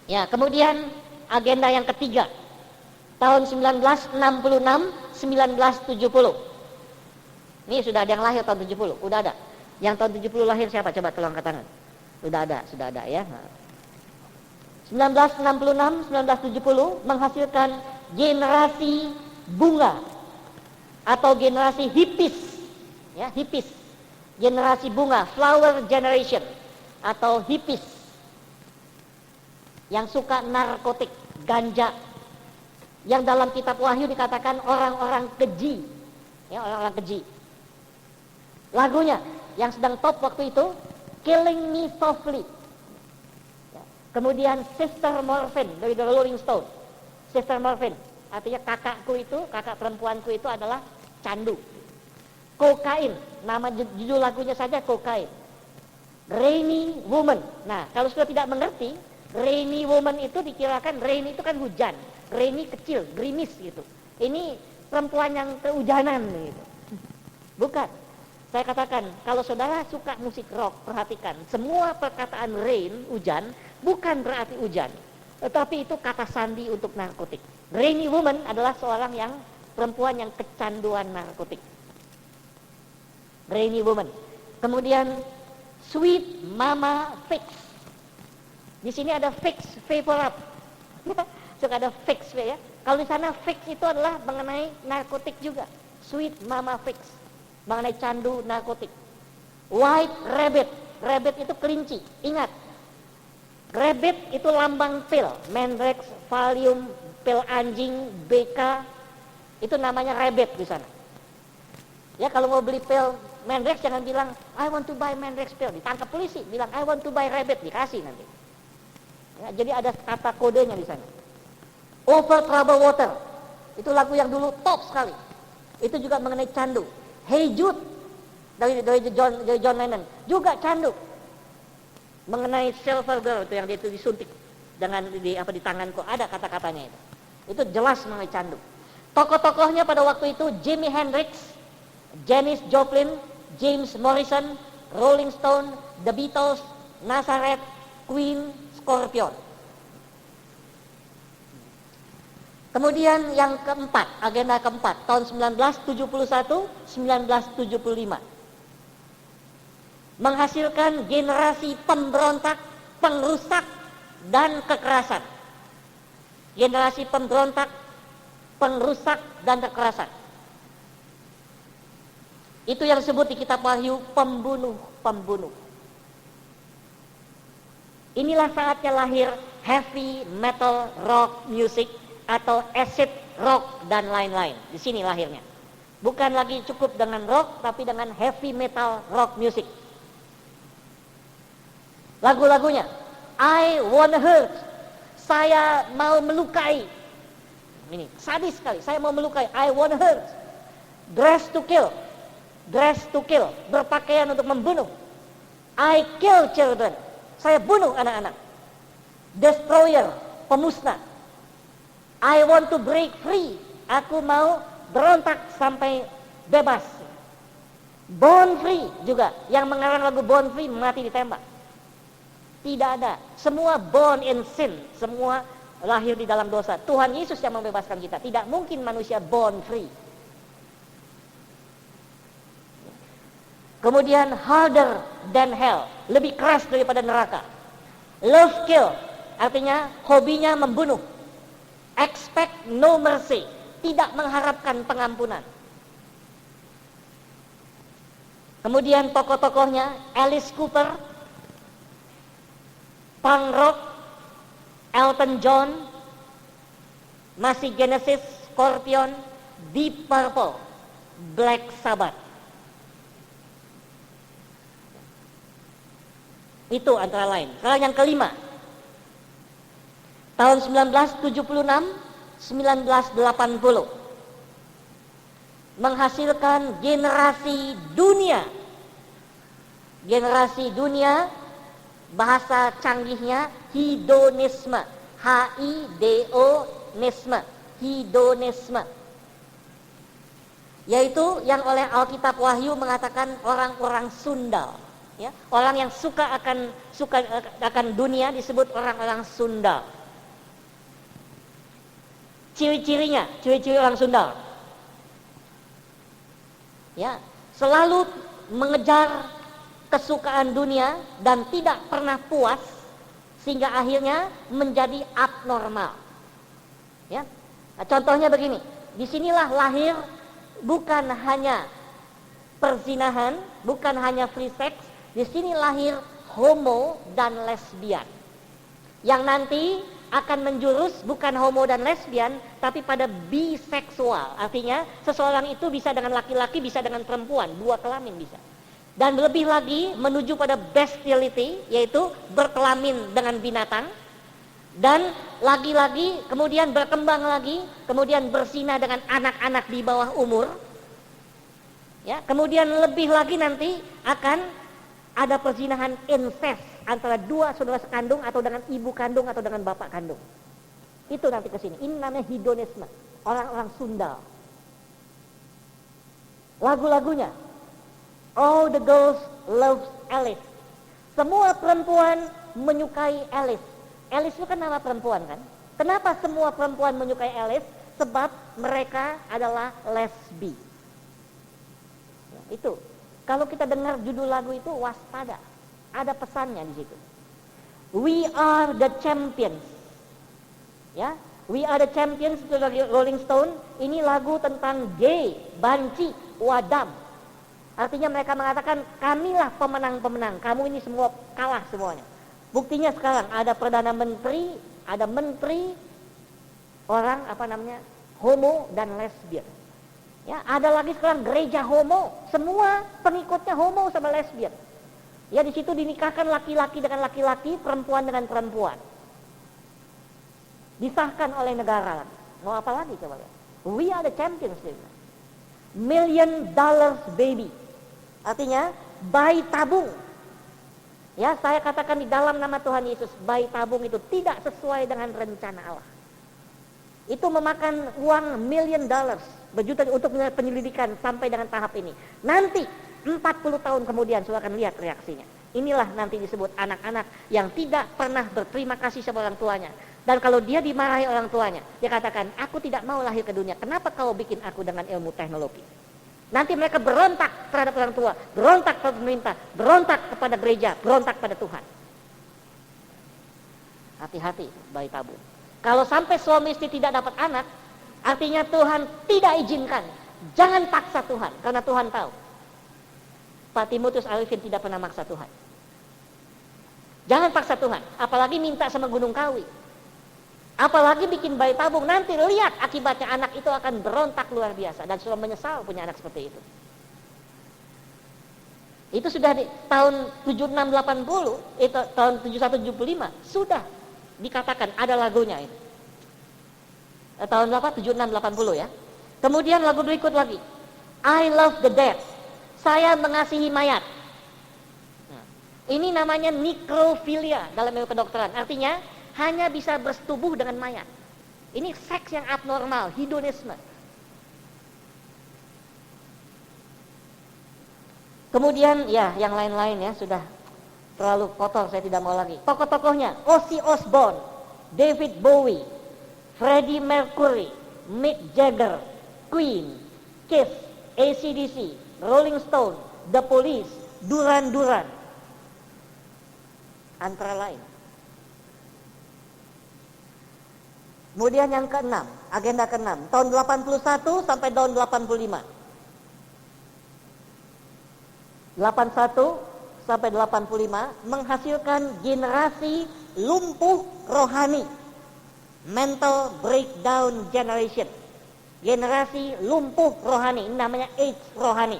Ya, kemudian agenda yang ketiga, tahun 1966, 1970. Ini sudah ada yang lahir tahun 70, udah ada. Yang tahun 70 lahir siapa? Coba tolong angkat tangan. Sudah ada ya. 1966, 1970 menghasilkan generasi bunga atau generasi hippies. Ya, hippies. Generasi bunga, flower generation atau hippies. Yang suka narkotik, ganja. Yang dalam kitab Wahyu dikatakan orang-orang keji. Ya, orang-orang keji. Lagunya yang sedang top waktu itu, Killing Me Softly. Ya. Kemudian Sister Morphine dari The Rolling Stone. Sister Morphine, artinya kakak perempuanku itu adalah candu. Kokain, nama judul lagunya saja Kokain. Rainy Woman. Nah, kalau sudah tidak mengerti, Rainy Woman itu dikirakan, rain itu kan hujan, rainy kecil, gerimis gitu. Ini perempuan yang kehujanan gitu. Bukan. Saya katakan, kalau saudara suka musik rock, perhatikan, semua perkataan rain, hujan, bukan berarti hujan, tetapi itu kata sandi untuk narkotik. Rainy Woman adalah seorang yang perempuan yang kecanduan narkotik. Rainy Woman. Kemudian Sweet Mama Fix. Di sini ada fix, favor up. Suka ada fix ya. Kalau di sana fix itu adalah mengenai narkotik juga. Sweet Mama Fix, mengenai candu narkotik. White Rabbit. Rabbit itu kelinci. Ingat, rabbit itu lambang pil. Mandrax, Valium, pil anjing, BK. Itu namanya rabbit di sana. Ya, kalau mau beli pil Mandrax jangan bilang I want to buy Mandrax pill, ditangkap polisi. Bilang I want to buy rabbit, dikasih nanti. Ya, jadi ada kata kodenya di sana. Over Troubled Water, itu lagu yang dulu top sekali. Itu juga mengenai candu. Hey Jude dari John Lennon juga candu. Mengenai Silver Girl itu yang dia itu disuntik dengan di tanganku, ada kata-katanya itu. Itu jelas mengenai candu. Tokoh-tokohnya pada waktu itu Jimi Hendrix, Janis Joplin, James Morrison, Rolling Stone, The Beatles, Nazareth, Queen, Scorpion. Kemudian yang keempat, agenda keempat, tahun 1971, 1975. Menghasilkan generasi pemberontak, pengrusak, dan kekerasan. Generasi pemberontak, pengrusak, dan kekerasan. Itu yang disebut di kitab Wahyu pembunuh-pembunuh. Inilah saatnya lahir heavy metal rock music atau acid rock dan lain-lain. Di sini lahirnya. Bukan lagi cukup dengan rock, tapi dengan heavy metal rock music. Lagu-lagunya, I wanna hurt, saya mau melukai. Ini sadis sekali, saya mau melukai. I wanna hurt. Dress to kill, berpakaian untuk membunuh. I kill children, saya bunuh anak-anak. Destroyer, pemusnah. I want to break free, aku mau berontak sampai bebas. Born free juga, yang mengarang lagu Born Free mati ditembak. Tidak ada, semua born in sin, semua lahir di dalam dosa. Tuhan Yesus yang membebaskan kita, tidak mungkin manusia born free. Kemudian harder than hell, lebih keras daripada neraka. Love kill, artinya hobinya membunuh. Expect no mercy, tidak mengharapkan pengampunan. Kemudian tokoh-tokohnya Alice Cooper, punk rock, Elton John, masih Genesis, Scorpion, Deep Purple, Black Sabbath. Itu antara lain. Kalau yang kelima, tahun 1976, 1980 menghasilkan generasi dunia, bahasa canggihnya hedonisme, H-I-D-O-nisme, hedonisme, yaitu yang oleh Alkitab Wahyu mengatakan orang-orang sundal. Ya, orang yang suka akan dunia disebut orang-orang Sunda. Ciri-cirinya, ciri-ciri orang Sunda. Ya, selalu mengejar kesukaan dunia dan tidak pernah puas sehingga akhirnya menjadi abnormal. Ya. Nah, contohnya begini, disinilah lahir bukan hanya perzinahan, bukan hanya free sex, di sini lahir homo dan lesbian. Yang nanti akan menjurus bukan homo dan lesbian, tapi pada biseksual. Artinya seseorang itu bisa dengan laki-laki, bisa dengan perempuan, dua kelamin bisa. Dan lebih lagi menuju pada bestiality, yaitu berkelamin dengan binatang. Dan lagi-lagi kemudian berkembang lagi, kemudian berzina dengan anak-anak di bawah umur. Ya, kemudian lebih lagi nanti akan ada perzinahan incest antara dua saudara sekandung atau dengan ibu kandung atau dengan bapak kandung. Itu nanti ke sini. Ini namanya hedonisme, orang-orang Sunda. Lagu-lagunya, all the girls love Alice. Semua perempuan menyukai Alice. Alice itu kan nama perempuan kan? Kenapa semua perempuan menyukai Alice? Sebab mereka adalah lesbi. Ya, itu. Kalau kita dengar judul lagu itu waspada. Ada pesannya di situ. We are the champions. Ya, We Are the Champions itu dari Rolling Stone. Ini lagu tentang gay, banci, wadam. Artinya mereka mengatakan kamilah pemenang-pemenang. Kamu ini semua kalah semuanya. Buktinya sekarang ada Perdana Menteri, ada menteri orang homo dan lesbian. Ya, ada lagi sekarang gereja homo, semua pengikutnya homo sama lesbian. Ya, di situ dinikahkan laki-laki dengan laki-laki, perempuan dengan perempuan. Disahkan oleh negara. Mau apa lagi coba lihat? We are the champions. $1 million baby. Artinya bayi tabung. Ya, saya katakan di dalam nama Tuhan Yesus, bayi tabung itu tidak sesuai dengan rencana Allah. Itu memakan uang $1 million, berjuta untuk penyelidikan sampai dengan tahap ini. Nanti 40 tahun kemudian saya akan lihat reaksinya. Inilah nanti disebut anak-anak yang tidak pernah berterima kasih sama orang tuanya. Dan kalau dia dimarahi orang tuanya, dia katakan, aku tidak mau lahir ke dunia. Kenapa kau bikin aku dengan ilmu teknologi? Nanti mereka berontak terhadap orang tua, berontak kepada pemerintah, berontak kepada gereja, berontak pada Tuhan. Hati-hati bayi tabung. Kalau sampai suami istri tidak dapat anak, artinya Tuhan tidak izinkan. Jangan paksa Tuhan, karena Tuhan tahu. Pak Timotius Arifin tidak pernah maksa Tuhan. Jangan paksa Tuhan, apalagi minta sama Gunung Kawi. Apalagi bikin bayi tabung, nanti lihat akibatnya anak itu akan berontak luar biasa. Dan sudah menyesal punya anak seperti itu. Itu sudah di tahun 7680, itu tahun 7175, sudah dikatakan ada lagunya ini. Tahun berapa? 7680 ya. Kemudian lagu berikut lagi, I love the dead. Saya mengasihi mayat. Nah, ini namanya necrophilia dalam ilmu kedokteran. Artinya hanya bisa bersetubuh dengan mayat. Ini seks yang abnormal, hedonisme. Kemudian ya yang lain-lain ya sudah terlalu kotor, saya tidak mau lagi. Tokoh-tokohnya Ozzy Osbourne, David Bowie, Freddie Mercury, Mick Jagger, Queen, Kiss, AC/DC, Rolling Stone, The Police, Duran Duran, antara lain. Kemudian yang keenam, agenda keenam, tahun 81 sampai tahun 85. 81 sampai 85 menghasilkan generasi lumpuh rohani. Mental breakdown generation. Generasi lumpuh rohani, ini namanya AIDS rohani.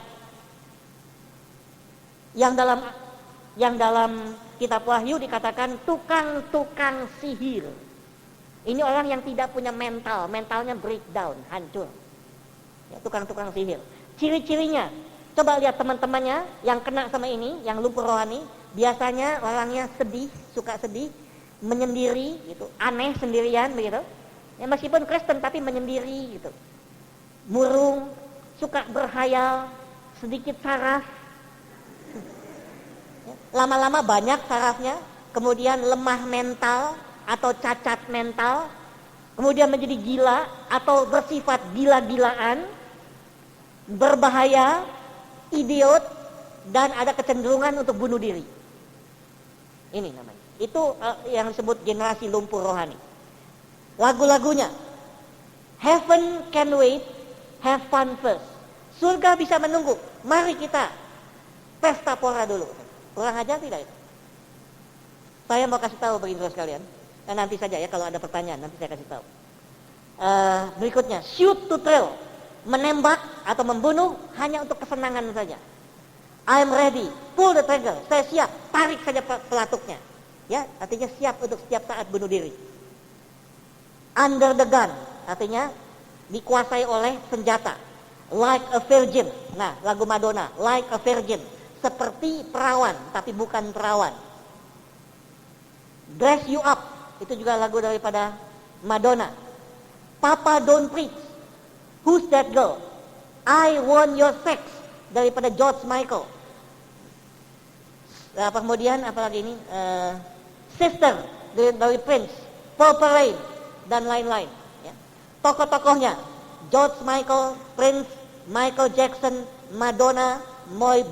Yang dalam kitab Wahyu dikatakan tukang-tukang sihir. Ini orang yang tidak punya mental, mentalnya breakdown, hancur. Ya, tukang-tukang sihir. Ciri-cirinya, coba lihat teman-temannya yang kena sama ini, yang lumpuh rohani, biasanya orangnya sedih, suka sedih, menyendiri gitu, aneh sendirian begitu. Ya, meskipun Kristen tapi menyendiri gitu. Murung, suka berhayal, sedikit saraf. Ya, lama-lama banyak sarafnya, kemudian lemah mental atau cacat mental, kemudian menjadi gila atau bersifat gila-gilaan, berbahaya, idiot, dan ada kecenderungan untuk bunuh diri. Ini namanya. Itu yang disebut generasi lumpur rohani. Lagu-lagunya, Heaven can wait, have fun first. Surga bisa menunggu, mari kita pesta pora dulu. Kurang ajar tidak itu? Saya mau kasih tahu bagi saudara sekalian. Dan nanti saja ya kalau ada pertanyaan, nanti saya kasih tahu. Berikutnya, shoot to thrill. Menembak atau membunuh hanya untuk kesenangan saja. I'm ready, pull the trigger. Saya siap, tarik saja pelatuknya. Ya, artinya siap untuk setiap saat bunuh diri. Under the gun, artinya dikuasai oleh senjata. Like a virgin. Nah, lagu Madonna, like a virgin. Seperti perawan, tapi bukan perawan. Dress you up, itu juga lagu daripada Madonna. Papa don't preach, who's that girl? I want your sex, daripada George Michael. Kemudian apalagi ini, Sister dari Prince, Purple Rain, dan lain-lain. Ya. Tokoh-tokohnya George Michael, Prince, Michael Jackson, Madonna,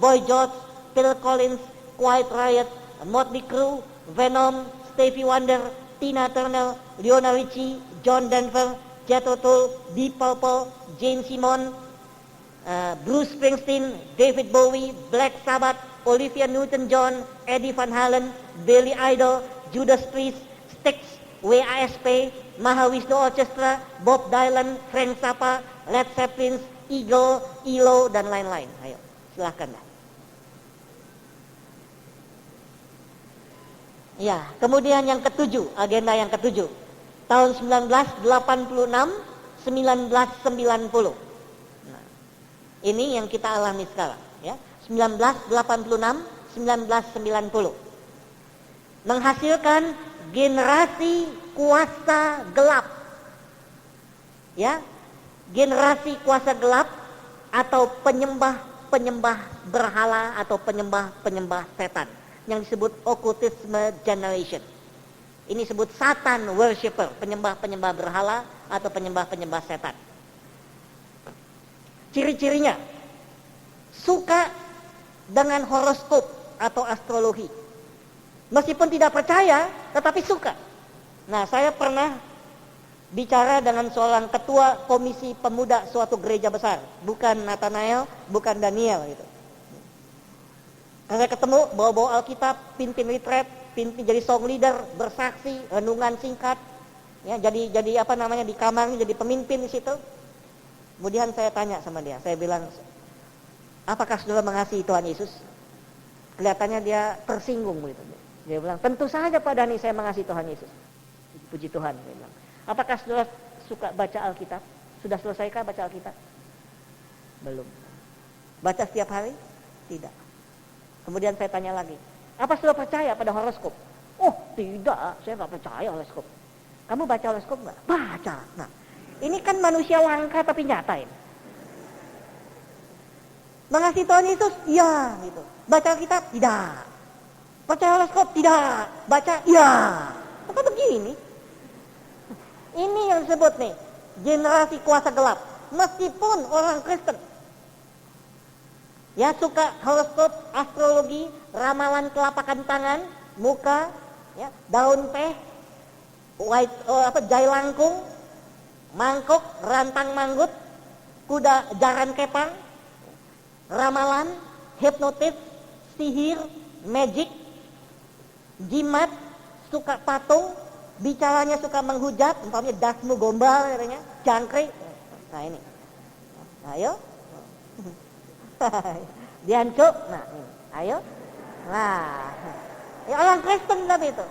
Boy George, Phil Collins, Quiet Riot, Motley Crue, Venom, Stevie Wonder, Tina Turner, Lionel Richie, John Denver, Jethro Tull, Deep Purple, Gene Simmons, Bruce Springsteen, David Bowie, Black Sabbath, Olivia Newton-John, Eddie Van Halen, Billy Idol, Judas Priest, Styx, WASP, Mahavishnu Orchestra, Bob Dylan, Frank Zappa, Led Zeppelin, Eagle, ELO, dan lain-lain. Ayo, silahkan. Ya, kemudian yang ketujuh, agenda yang ketujuh. Tahun 1986, 1990. Nah, ini yang kita alami sekarang. Ya, 1986, 1990. Menghasilkan generasi kuasa gelap. Ya, generasi kuasa gelap atau penyembah-penyembah berhala atau penyembah-penyembah setan yang disebut occultism generation. Ini disebut Satan worshipper, penyembah-penyembah berhala atau penyembah-penyembah setan. Ciri-cirinya, suka dengan horoskop atau astrologi. Meskipun tidak percaya, tetapi suka. Nah, saya pernah bicara dengan seorang ketua komisi pemuda suatu gereja besar, bukan Nathanael, bukan Daniel gitu. Saya ketemu bawa-bawa Alkitab, pimpin retreat, pimpin jadi song leader, bersaksi, renungan singkat, ya jadi apa namanya di kamarnya jadi pemimpin di situ. Kemudian saya tanya sama dia, saya bilang, apakah saudara mengasihi Tuhan Yesus? Kelihatannya dia tersinggung gitu. Dia bilang, tentu saja Pak Dani saya mengasihi Tuhan Yesus. Puji Tuhan, dia bilang. Apakah saudara suka baca Alkitab? Sudah selesaikah baca Alkitab? Belum. Baca setiap hari? Tidak. Kemudian saya tanya lagi, apa saudara percaya pada horoskop? Oh tidak, saya nggak percaya horoskop. Kamu baca horoskop nggak? Baca. Nah, ini kan manusia langka tapi nyata ini. Mengasihi Tuhan Yesus? Iya, gitu. Baca Alkitab? Tidak. Percaya horoskop? Tidak. Baca? Iya. Kok begini? Ini yang disebut nih, generasi kuasa gelap. Meskipun orang Kristen, ya suka horoskop, astrologi, ramalan telapak tangan, muka, ya, daun teh, jai langkung, mangkok, rantang manggut, kuda jaran kepang, ramalan, hipnotis, sihir, magic, jimat, suka patung, bicaranya suka menghujat, umpamanya dasmu gombal katanya, jangkrik. Nah ini. Nah, ayo. Diancuk. Nah, ini. Ayo. Nah. Ya orang Kristen tapi itu.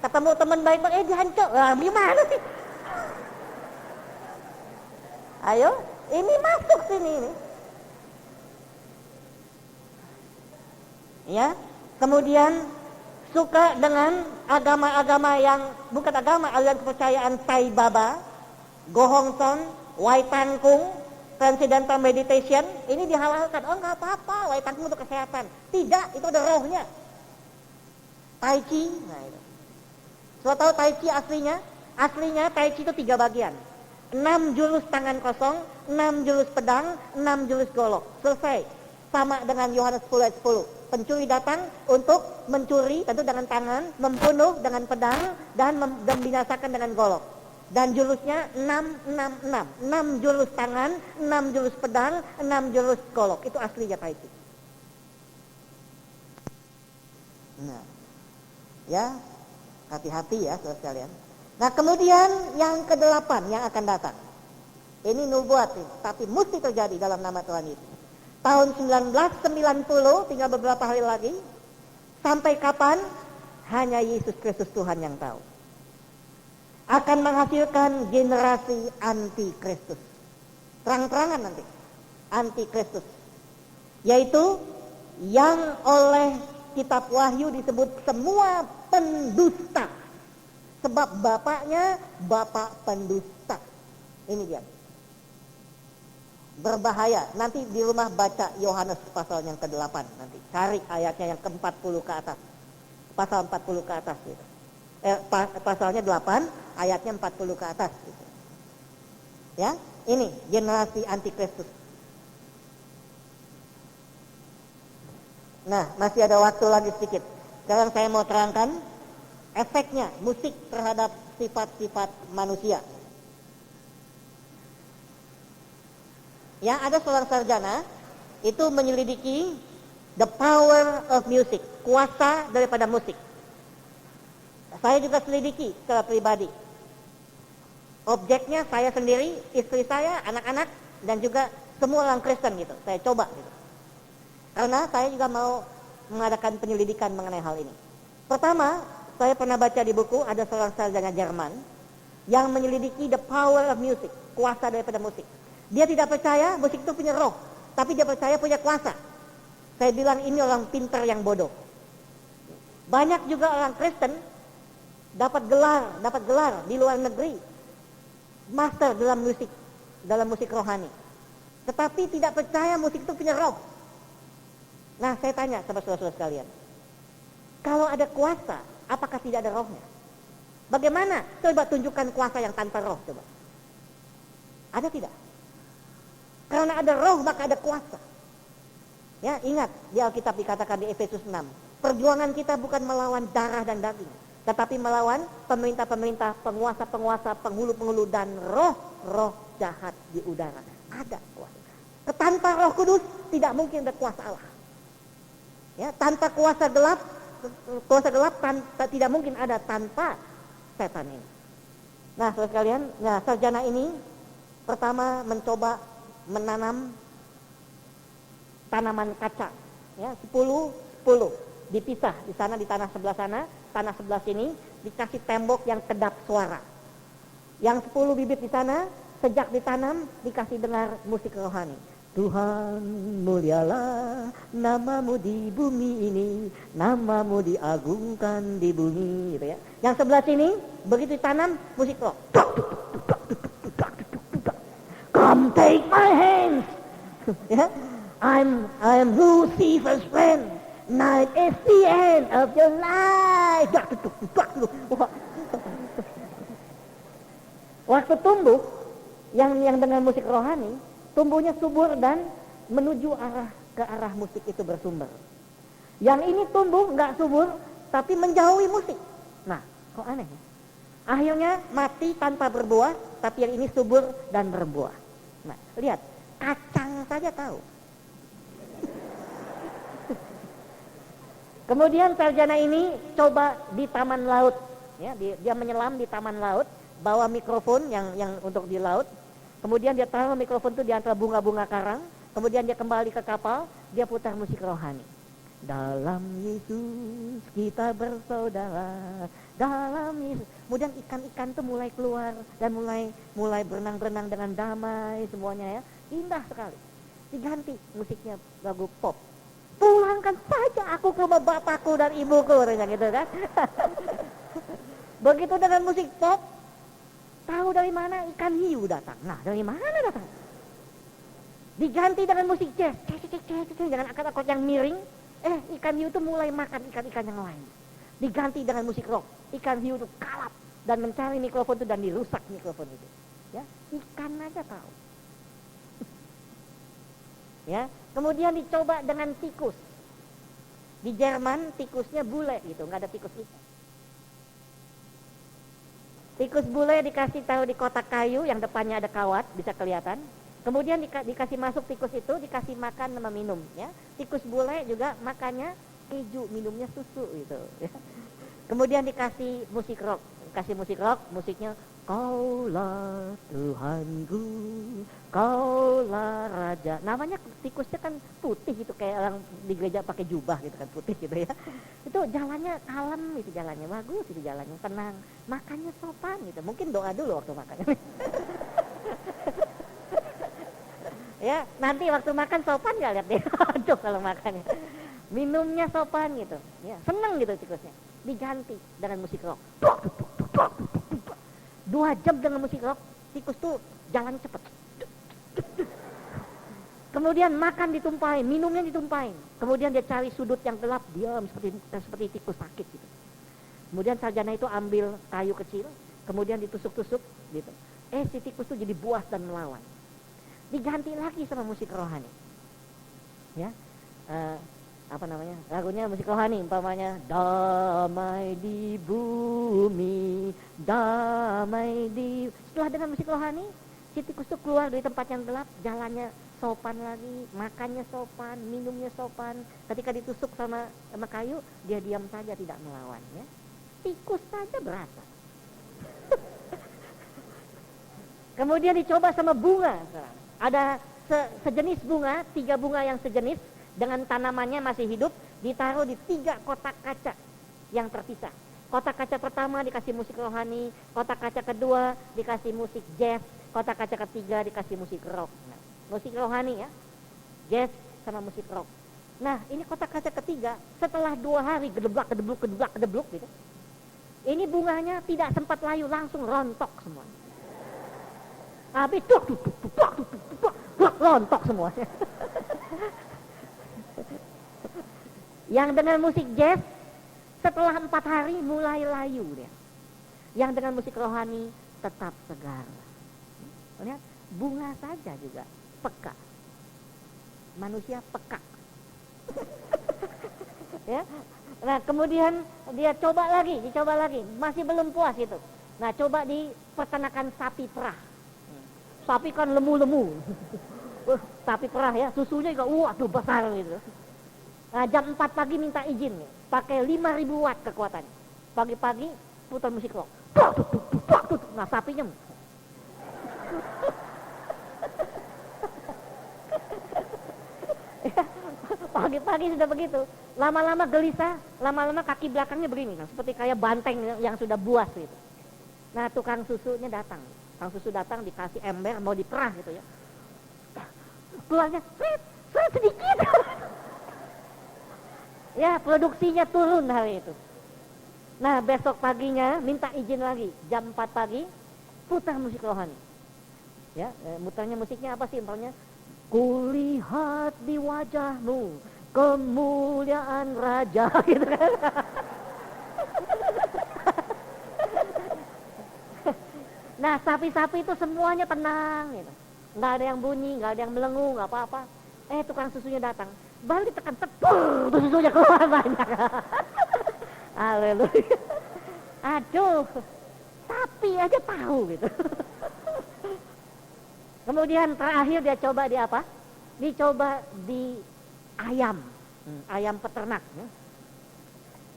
Ketemu teman baik-baik, diancuk. Lah gimana sih? Ayo, ini masuk sini ini. Ya. Kemudian suka dengan agama-agama yang bukan agama, aliran kepercayaan Tai Baba, Go Hong Son, Wai Tan Kung, Transcendental meditation ini dihalalkan. Oh nggak apa-apa, itu untuk kesehatan. Tidak, itu ada rohnya. Tai Chi, nah itu. So tahu Tai Chi aslinya? Aslinya Tai Chi itu 3 bagian. 6 jurus tangan kosong, 6 jurus pedang, 6 jurus golok. Selesai. Sama dengan Yohanes 10 ayat 10. Pencuri datang untuk mencuri, tentu dengan tangan, membunuh dengan pedang, dan membinasakan dengan golok. Dan jurusnya 6. 6 jurus tangan, 6 jurus pedang, 6 jurus golok. Itu aslinya Tai Chi. Nah, ya, hati-hati ya saudara sekalian. Nah kemudian yang ke-8 yang akan datang. Ini nubuat, tapi mesti terjadi dalam nama Tuhan Yesus. Tahun 1990, tinggal beberapa hari lagi. Sampai kapan? Hanya Yesus Kristus Tuhan yang tahu. Akan menghasilkan generasi anti-Kristus. Terang-terangan nanti. Anti-Kristus. Yaitu yang oleh kitab Wahyu disebut semua pendusta. Sebab bapaknya bapak pendusta. Ini dia. Berbahaya. Nanti di rumah baca Yohanes pasal yang ke-8 nanti. Cari ayatnya yang ke-40 ke atas. Pasal 40 ke atas gitu. Pasalnya 8, ayatnya 40 ke atas gitu. Ya, ini generasi antikristus. Nah, masih ada waktu lagi sedikit. Sekarang saya mau terangkan efeknya musik terhadap sifat-sifat manusia. Ya, ada seorang sarjana itu menyelidiki the power of music, kuasa daripada musik. Saya juga selidiki secara pribadi. Objeknya saya sendiri, istri saya, anak-anak, dan juga semua orang Kristen gitu. Saya coba gitu. Karena saya juga mau mengadakan penyelidikan mengenai hal ini. Pertama, saya pernah baca di buku ada seorang sarjana Jerman yang menyelidiki the power of music, kuasa daripada musik. Dia tidak percaya musik itu punya roh, tapi dia percaya punya kuasa. Saya bilang ini orang pintar yang bodoh. Banyak juga orang Kristen dapat gelar di luar negeri, master dalam musik rohani. Tetapi tidak percaya musik itu punya roh. Nah, saya tanya sama saudara-saudara sekalian, kalau ada kuasa, apakah tidak ada rohnya? Bagaimana? Coba tunjukkan kuasa yang tanpa roh, coba. Ada tidak? Karena ada roh maka ada kuasa. Ya, ingat di Alkitab dikatakan di Efesus 6, perjuangan kita bukan melawan darah dan daging, tetapi melawan pemerintah-pemerintah, penguasa-penguasa, penghulu-penghulu dan roh-roh jahat di udara. Ada kuasa. Tanpa Roh Kudus tidak mungkin ada kuasa Allah. Ya, tanpa kuasa gelap tidak mungkin ada tanpa setan ini. Nah, saudara sekalian, nah sarjana ini pertama mencoba menanam tanaman kaca, ya 10 dipisah di sana, di tanah sebelah sana, tanah sebelah sini dikasih tembok yang kedap suara. Yang 10 bibit di sana sejak ditanam dikasih dengar musik rohani. Tuhan mulialah namamu di bumi ini, namamu diagungkan di bumi, gitu ya. Yang sebelah sini begitu ditanam musik rock. Come take my hands. Ya. I'm Lucifer's friend. Night is the end of your life. Waktu tumbuh yang dengan musik rohani, tumbuhnya subur dan menuju ke arah musik itu bersumber. Yang ini tumbuh nggak subur tapi menjauhi musik. Nah, kok aneh ya? Akhirnya mati tanpa berbuah, tapi yang ini subur dan berbuah. Nah, lihat, kacang saja tahu. Kemudian sarjana ini coba di taman laut, ya, dia menyelam di taman laut, bawa mikrofon yang untuk di laut. Kemudian dia taruh mikrofon itu di antara bunga-bunga karang. Kemudian dia kembali ke kapal, dia putar musik rohani. Dalam Yesus kita bersaudara, dalam Yesus. Kemudian ikan-ikan itu mulai keluar dan mulai berenang-berenang dengan damai semuanya, ya. Indah sekali. Diganti musiknya lagu pop. Pulangkan saja aku ke rumah bapakku dan ibuku, gitu kan. Begitu dengan musik pop, tahu dari mana ikan hiu datang? Nah, dari mana datang? Diganti dengan musik jazz, dengan akord-akord yang miring. Ikan hiu itu mulai makan ikan-ikan yang lain. Diganti dengan musik rock, ikan hiu itu kalap dan mencari mikrofon itu dan dirusak mikrofon itu. Ya, ikan aja tahu. Ya, kemudian dicoba dengan tikus. Di Jerman tikusnya bule gitu, nggak ada tikus hitam. Tikus bule dikasih taruh di kotak kayu yang depannya ada kawat, bisa kelihatan. Kemudian dikasih masuk tikus itu, dikasih makan sama minum. Ya, tikus bule juga makannya keju, minumnya susu gitu. Ya. Kemudian dikasih musik rock, musiknya Kaulah Tuhanku, Kaulah Raja. Namanya tikusnya kan putih gitu, kayak orang di gereja pakai jubah gitu kan, putih gitu ya. Itu jalannya kalem, itu jalannya bagus, itu jalannya tenang, makannya sopan gitu. Mungkin doa dulu waktu makannya. Ya, nanti waktu makan sopan nggak lihat deh. Aduh kalau makannya. Minumnya sopan gitu. Ya, seneng gitu tikusnya. Diganti dengan musik rock. 2 jam dengan musik rock, tikus tuh jalan cepet. Kemudian makan ditumpahin, minumnya ditumpahin. Kemudian dia cari sudut yang gelap, diam seperti tikus sakit gitu. Kemudian sarjana itu ambil kayu kecil, kemudian ditusuk-tusuk gitu. Si tikus tuh jadi buas dan melawan. Diganti lagi sama musik rohani. Ya. Lagunya musik rohani, umpamanya damai di bumi, damai di. Setelah dengan musik rohani, si tikus itu keluar dari tempat yang gelap, jalannya sopan lagi, makannya sopan, minumnya sopan. Ketika ditusuk sama kayu, dia diam saja, tidak melawan. Ya. Tikus saja berasa. Kemudian dicoba sama bunga. Ada sejenis bunga, 3 bunga yang sejenis, dengan tanamannya masih hidup, ditaruh di 3 kotak kaca yang terpisah. Kotak kaca pertama dikasih musik rohani, kotak kaca kedua dikasih musik jazz, kotak kaca ketiga dikasih musik rock. Nah, musik rohani ya, jazz sama musik rock. Nah, ini kotak kaca ketiga, setelah 2 hari gedeblak gitu, ini bunganya tidak sempat layu, langsung rontok semua. Habis rontok semuanya. Yang dengan musik jazz setelah 4 hari mulai layu dia. Yang dengan musik rohani tetap segar. Lihat, bunga saja juga peka. Manusia peka. Ya. Nah, kemudian dia dicoba lagi, masih belum puas itu. Nah, coba di peternakan sapi perah. Sapi kan lemu-lemu. Sapi perah ya, susunya juga tuh besar gitu. Nah, jam 4 pagi minta izin nih, pakai 5.000 watt kekuatannya. Pagi-pagi putar musik rock. Nah, sapinya pagi-pagi sudah begitu. Lama-lama gelisah, lama-lama kaki belakangnya begini, seperti kayak banteng yang sudah buas gitu. Nah, tukang susunya datang. Tukang susu datang dikasih ember mau diperah gitu ya. Keluarnya sedikit. Ya, produksinya turun hari itu. Nah, besok paginya minta izin lagi, jam 4 pagi putar musik rohani. Ya, mutarnya musiknya apa sih? Umpamanya, kulihat di wajahmu kemuliaan raja gitu kan. Nah, sapi-sapi itu semuanya tenang gitu. Nggak ada yang bunyi, nggak ada yang melengu, nggak apa-apa. Tukang susunya datang. Balik tekan tepur, tuh susunya keluar banyak. Haleluya. Aduh, sapi aja tahu gitu. Kemudian terakhir dia coba di apa? Dicoba di ayam, ayam peternak. Ya.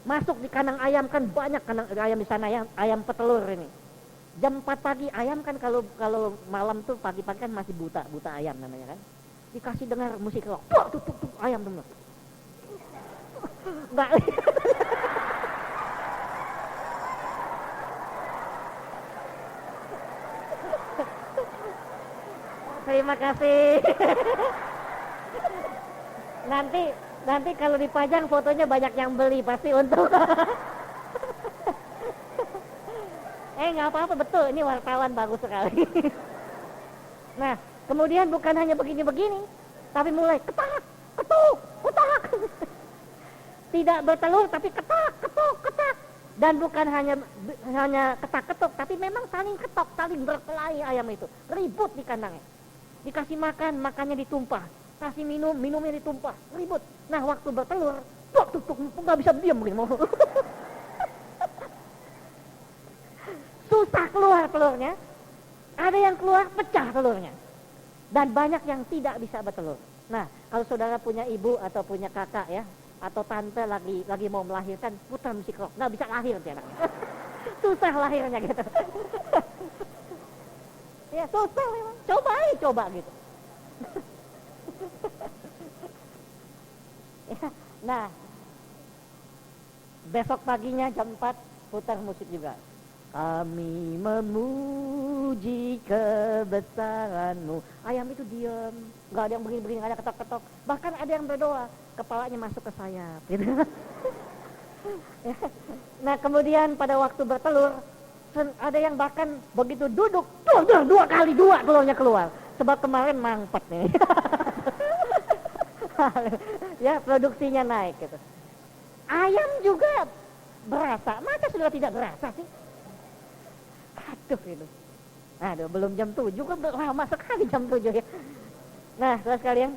Masuk di kandang ayam, kan banyak kandang ayam di sana ya, ayam petelur ini. Jam 4 pagi ayam kan kalau malam tuh pagi-pagi kan masih buta ayam namanya kan. Dikasih dengar musik rock, tuh ayam dengar. Enggak. Terima kasih. Nanti kalau dipajang fotonya banyak yang beli pasti untuk. Nggak apa-apa, betul, ini wartawan bagus sekali. Nah, Kemudian bukan hanya begini-begini, tapi mulai ketak, ketuk, ketak. Tidak bertelur, tapi ketak, ketuk, ketak. Dan bukan hanya ketak-ketuk, tapi memang saling ketok, saling berkelahi ayam itu. Ribut di kandangnya. Dikasih makan, makannya ditumpah. Kasih minum, minumnya ditumpah. Ribut. Nah, waktu bertelur, tuk, nggak bisa diam begini. Susah keluar telurnya. Ada yang keluar, pecah telurnya. Dan banyak yang tidak bisa bertelur. Nah, kalau saudara punya ibu atau punya kakak ya, atau tante lagi mau melahirkan, putar musik rock, nggak bisa lahir dia. Susah lahirnya gitu. Ya susah memang. Coba gitu. Ya, nah, besok paginya jam 4 putar musik juga. Kami memuji kebesaran-Mu. Ayam itu diam, nggak ada yang begini-begini, nggak ada ketok-ketok. Bahkan ada yang berdoa, kepalanya masuk ke sayap. Gitu. Nah, kemudian pada waktu bertelur, ada yang bahkan begitu duduk, dua kali telurnya keluar. Sebab kemarin mangpet nih. Ya, produksinya naik gitu. Ayam juga berasa, masa sudah tidak berasa sih? Aduh itu. Aduh, belum jam 7 kan lama sekali jam 7 ya. Nah, saudara sekalian,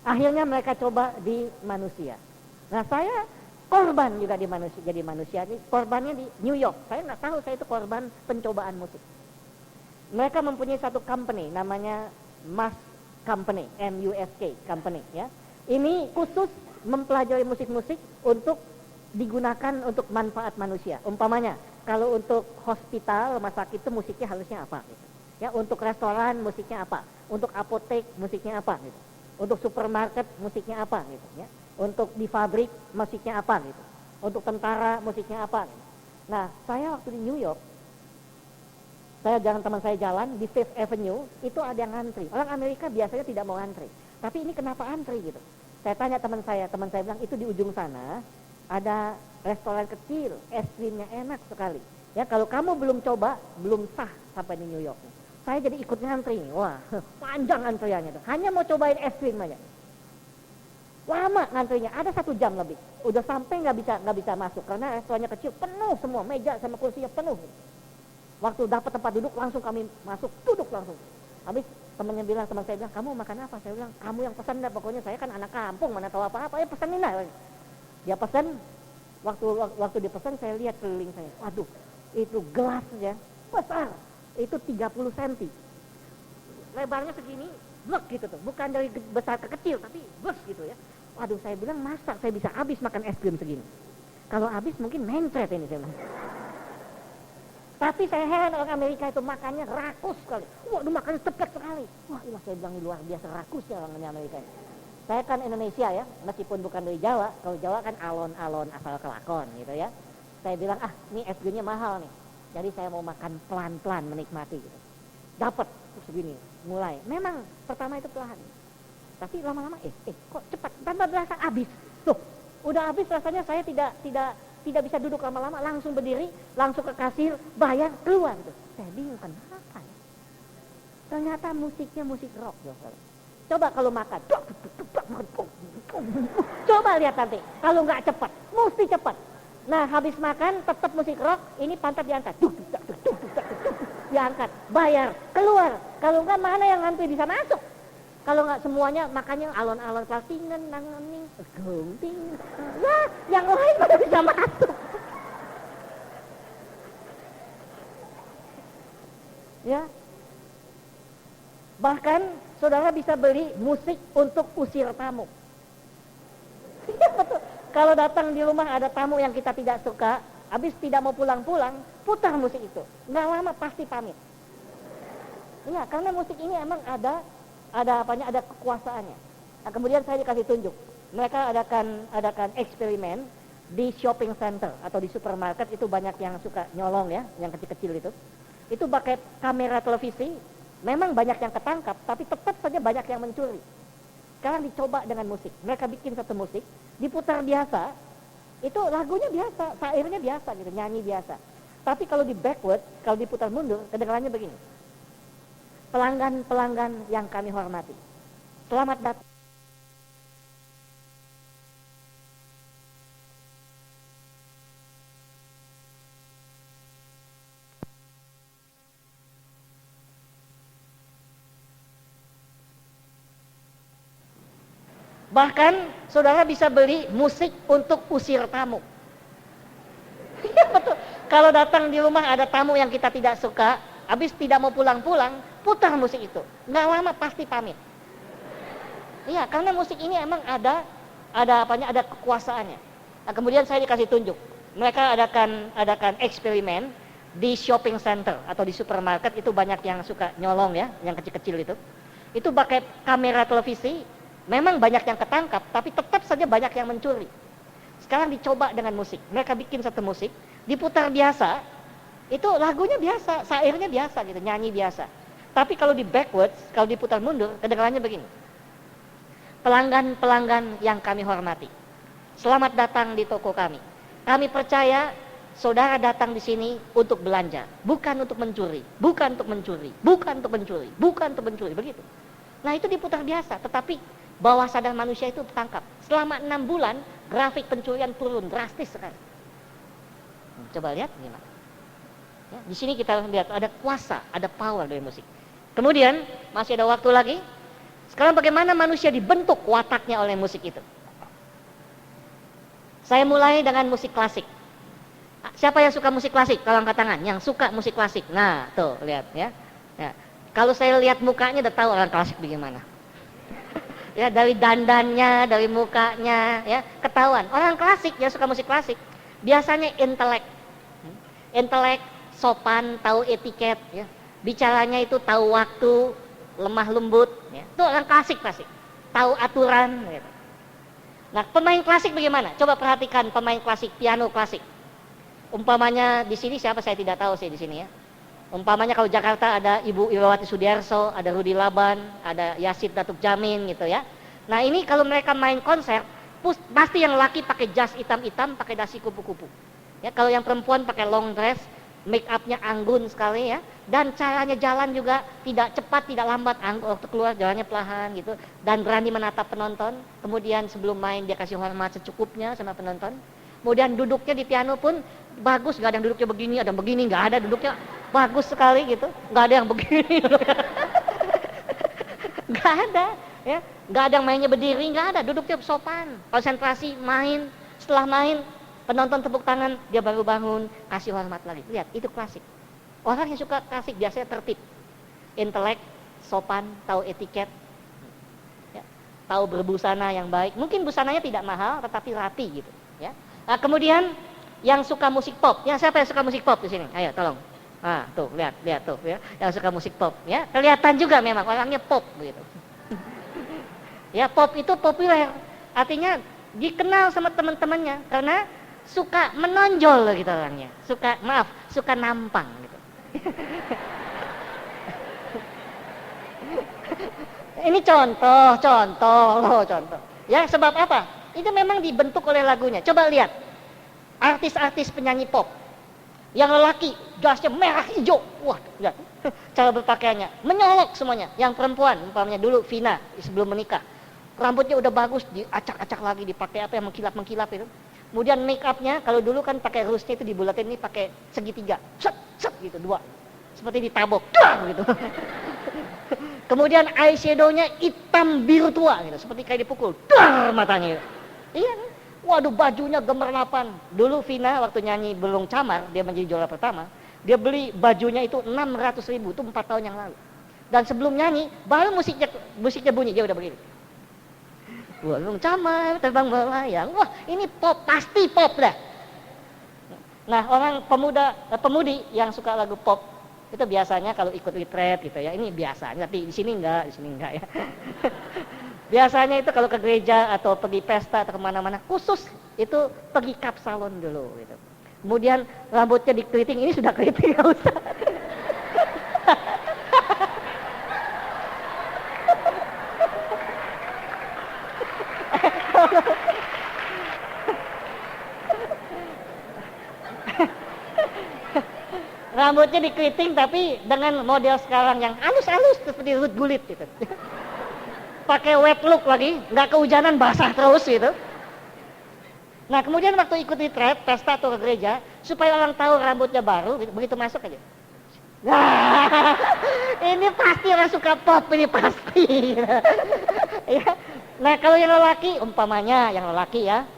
akhirnya mereka coba di manusia. Nah, saya korban juga jadi manusia. Korbannya di New York. Saya nggak tahu saya itu korban pencobaan musik. Mereka mempunyai satu company namanya MUSK Company, MUSK Company ya. Ini khusus mempelajari musik-musik untuk digunakan untuk manfaat manusia. Umpamanya, kalau untuk hospital, rumah sakit itu musiknya harusnya apa gitu. Ya, untuk restoran musiknya apa? Untuk apotek musiknya apa gitu. Untuk supermarket musiknya apa gitu ya. Untuk di pabrik musiknya apa gitu. Untuk tentara musiknya apa gitu. Nah, saya waktu di New York, teman saya jalan di Fifth Avenue, itu ada yang ngantri. Orang Amerika biasanya tidak mau ngantri. Tapi ini kenapa antri gitu? Saya tanya teman saya bilang itu di ujung sana ada restoran kecil, es krimnya enak sekali. Ya, kalau kamu belum coba, belum sah sampai di New York. Saya jadi ikut ngantri. Wah, panjang antriannya tuh. Hanya mau cobain es krim aja. Lama ngantrinya, ada 1 jam lebih. Udah sampai nggak bisa masuk karena restorannya kecil, penuh semua, meja sama kursinya penuh. Waktu dapat tempat duduk langsung kami masuk, duduk langsung. Habis teman saya bilang, kamu makan apa? Saya bilang, kamu yang pesan dah, pokoknya saya kan anak kampung, mana tahu apa-apa, ya pesanin lah. Dia pesan, waktu dia pesan saya lihat keliling saya, waduh, itu gelasnya besar, itu 30 cm. Lebarnya segini, blek gitu tuh, bukan dari besar ke kecil, tapi blek gitu ya. Waduh, saya bilang, masa saya bisa habis makan es krim segini? Kalau habis mungkin mencret ini, saya bilang. Tapi saya heran orang Amerika itu makannya rakus sekali. Waduh, makannya cepat sekali. Wah, ilah, saya bilang luar biasa rakusnya orang Amerika. Saya kan Indonesia ya, meskipun bukan dari Jawa. Kalau Jawa kan alon-alon asal kelakon gitu ya. Saya bilang, ini es krimnya mahal nih. Jadi saya mau makan pelan-pelan menikmati gitu. Dapat segini, mulai. Memang pertama itu perlahan. Tapi lama-lama, kok cepat, tanpa berasa habis. Tuh, udah habis rasanya saya tidak bisa duduk lama-lama, langsung berdiri, langsung ke kasir, bayar, keluar gitu. Saya bingung kenapa ya? Ternyata musiknya musik rock ya. Coba kalau makan, coba lihat nanti, kalau nggak cepat, mesti cepat. Nah, habis makan tetap musik rock, ini pantat diangkat, diangkat, bayar, keluar. Kalau nggak, mana yang ngantri bisa masuk? Kalau nggak semuanya makannya alon-alon platingan, nanganing, gunting, ya yang lain pada bisa masuk. Ya, bahkan saudara bisa beli musik untuk usir tamu. Ya, betul. Kalau datang di rumah ada tamu yang kita tidak suka, habis tidak mau pulang-pulang, putar musik itu. Nggak lama pasti pamit. Iya, karena musik ini emang ada kekuasaannya. Nah, kemudian saya dikasih tunjuk. Mereka adakan eksperimen di shopping center atau di supermarket, itu banyak yang suka nyolong ya, yang kecil-kecil itu. Itu pakai kamera televisi, memang banyak yang ketangkap, tapi tetap saja banyak yang mencuri. Sekarang dicoba dengan musik. Mereka bikin satu musik, diputar biasa, itu lagunya biasa, syairnya biasa gitu, nyanyi biasa. Tapi kalau di backward, kalau diputar mundur, kedengarannya begini. pelanggan-pelanggan yang kami hormati. Selamat datang. Bahkan saudara bisa beli musik untuk usir tamu. Iya betul. Kalau datang di rumah ada tamu yang kita tidak suka, habis tidak mau pulang-pulang, putar musik itu. Nggak lama pasti pamit. Iya, karena musik ini emang ada kekuasaannya. Nah, kemudian saya dikasih tunjuk. Mereka adakan eksperimen di shopping center atau di supermarket, itu banyak yang suka nyolong ya, yang kecil-kecil itu. Itu pakai kamera televisi. Memang banyak yang ketangkap, tapi tetap saja banyak yang mencuri. Sekarang dicoba dengan musik. Mereka bikin satu musik, diputar biasa, itu lagunya biasa, syairnya biasa gitu, nyanyi biasa. Tapi kalau di backwards, kalau diputar mundur, kedengarannya begini. Pelanggan-pelanggan yang kami hormati, selamat datang di toko kami. Kami percaya saudara datang di sini untuk belanja, bukan untuk mencuri, bukan untuk mencuri, bukan untuk mencuri, bukan untuk mencuri, begitu. Nah itu diputar biasa, tetapi bawah sadar manusia itu tertangkap. Selama 6 bulan, grafik pencurian turun drastis sekali. Coba lihat gimana. Ya, di sini kita lihat ada kuasa, ada power dari musik. Kemudian masih ada waktu lagi. Sekarang bagaimana manusia dibentuk wataknya oleh musik itu? Saya mulai dengan musik klasik. Siapa yang suka musik klasik? Kalau angkat tangan. Yang suka musik klasik. Nah, tuh lihat ya. Ya. Kalau saya lihat mukanya udah tahu orang klasik bagaimana. Ya, dari dandannya, dari mukanya, ya ketahuan. Orang klasik yang suka musik klasik biasanya intelek, sopan, tahu etiket, ya. Bicaranya itu tahu waktu, lemah lembut, ya. Itu orang klasik pasti, tahu aturan. Gitu. Nah, pemain klasik bagaimana? Coba perhatikan pemain klasik, piano klasik. Umpamanya di sini siapa saya tidak tahu sih di sini ya. Umpamanya kalau Jakarta ada Ibu Irawati Sudiarso, ada Rudi Laban, ada Yasid Datuk Jamin gitu ya. Nah ini kalau mereka main konser, pasti yang laki pakai jas hitam-hitam, pakai dasi kupu-kupu. Ya kalau yang perempuan pakai long dress, make upnya anggun sekali ya. Dan caranya jalan juga tidak cepat, tidak lambat, waktu keluar jalannya perlahan gitu. Dan berani menatap penonton. Kemudian sebelum main dia kasih hormat secukupnya sama penonton. Kemudian duduknya di piano pun bagus, nggak ada yang duduknya begini, ada yang begini, nggak ada, duduknya bagus sekali gitu, nggak ada yang begini, nggak ada, ya, nggak ada yang mainnya berdiri, nggak ada, duduknya sopan, konsentrasi, main, setelah main, penonton tepuk tangan, dia baru bangun, kasih hormat lagi, lihat, itu klasik. Orang yang suka klasik biasanya tertib, intelek, sopan, tahu etiket, ya, tahu berbusana yang baik, mungkin busananya tidak mahal, tetapi rapi gitu, ya. Nah, kemudian yang suka musik pop, ya siapa yang suka musik pop di sini? Ayo tolong. Ah, tuh lihat tuh ya, yang suka musik pop, ya kelihatan juga memang orangnya pop begitu. Ya pop itu populer, artinya dikenal sama teman-temannya karena suka menonjol gitu orangnya, suka nampang gitu. Ini contoh. Ya sebab apa? Itu memang dibentuk oleh lagunya. Coba lihat artis-artis penyanyi pop yang lelaki jasnya merah hijau, wah lihat cara berpakaiannya menyolok semuanya. Yang perempuan umpamanya dulu Vina sebelum menikah, rambutnya udah bagus, diacak-acak lagi, dipakai apa yang mengkilap itu. Kemudian make upnya kalau dulu kan pakai rusnya itu dibulatin, ini pakai segitiga, set gitu, dua, seperti ditabok gitu. Kemudian eyeshadownya hitam biru tua gitu, seperti kayak dipukul matanya gitu. Iya, waduh bajunya gemerlapan. Dulu Vina waktu nyanyi Belung Camar, dia menjadi juara pertama, dia beli bajunya itu 600.000, itu 4 tahun yang lalu. Dan sebelum nyanyi, baru musiknya bunyi, dia udah begini. Belung Camar, terbang melayang, wah ini pop, pasti pop dah. Nah orang pemudi yang suka lagu pop, itu biasanya kalau ikut retreat gitu ya, ini biasanya, tapi di sini enggak ya. Biasanya itu kalau ke gereja atau pergi pesta atau kemana-mana khusus itu pergi kap salon dulu gitu. Kemudian rambutnya dikeriting, ini sudah keriting nggak usah. Rambutnya dikeriting tapi dengan model sekarang yang halus-halus seperti Ruth Gullit gitu. Pakai wet look lagi, nggak kehujanan basah terus gitu. Nah kemudian waktu ikut retreat, pesta atau ke gereja, supaya orang tahu rambutnya baru, gitu, begitu masuk aja. Nah, ini pasti orang suka pop, ini pasti. Ya. Nah kalau yang lelaki, umpamanya yang lelaki ya,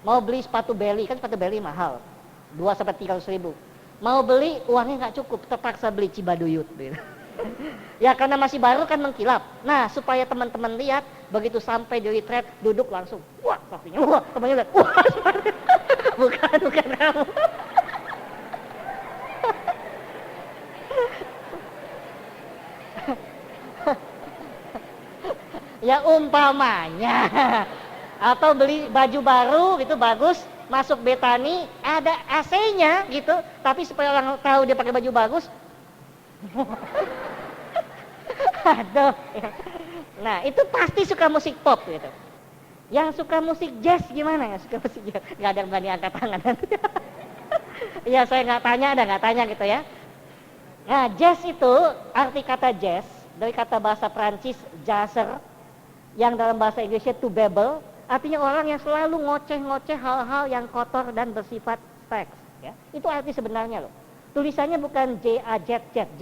mau beli sepatu belly, kan sepatu belly mahal, 2-300 ribu. Mau beli uangnya nggak cukup, terpaksa beli Cibaduyut. Gitu. Ya karena masih baru kan mengkilap. Nah supaya teman-teman lihat, begitu sampai di retreat duduk langsung, wah pastinya, wah temannya lihat, wah bukan kamu. Ya umpamanya, atau beli baju baru gitu bagus, masuk Betani ada AC-nya gitu, tapi supaya orang tahu dia pakai baju bagus. Aduh. Nah itu pasti suka musik pop gitu. Yang suka musik jazz gimana ya? Suka musik jazz? Gak ada yang berani angkat tangan. Ya saya nggak tanya gitu ya. Nah jazz itu arti kata jazz dari kata bahasa Prancis jazzer, yang dalam bahasa Inggrisnya to babble, artinya orang yang selalu ngoceh-ngoceh hal-hal yang kotor dan bersifat seks. Ya. Itu arti sebenarnya loh. Tulisannya bukan J-A-Z-Z,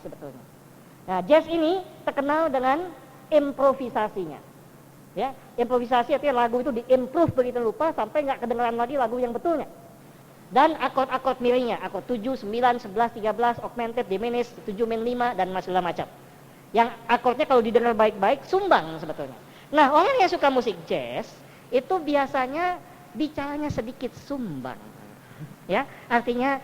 sebetulnya. Nah, jazz ini terkenal dengan improvisasinya. Ya, improvisasi artinya lagu itu diimprove begitu lupa sampai nggak kedengeran lagi lagu yang betulnya. Dan akord-akord miringnya, akord 7, 9, 11, 13, augmented, diminished, 7 min 5 dan segala macam. Yang akordnya kalau didengar baik-baik sumbang sebetulnya. Nah, orang yang suka musik jazz itu biasanya bicaranya sedikit sumbang. Ya, artinya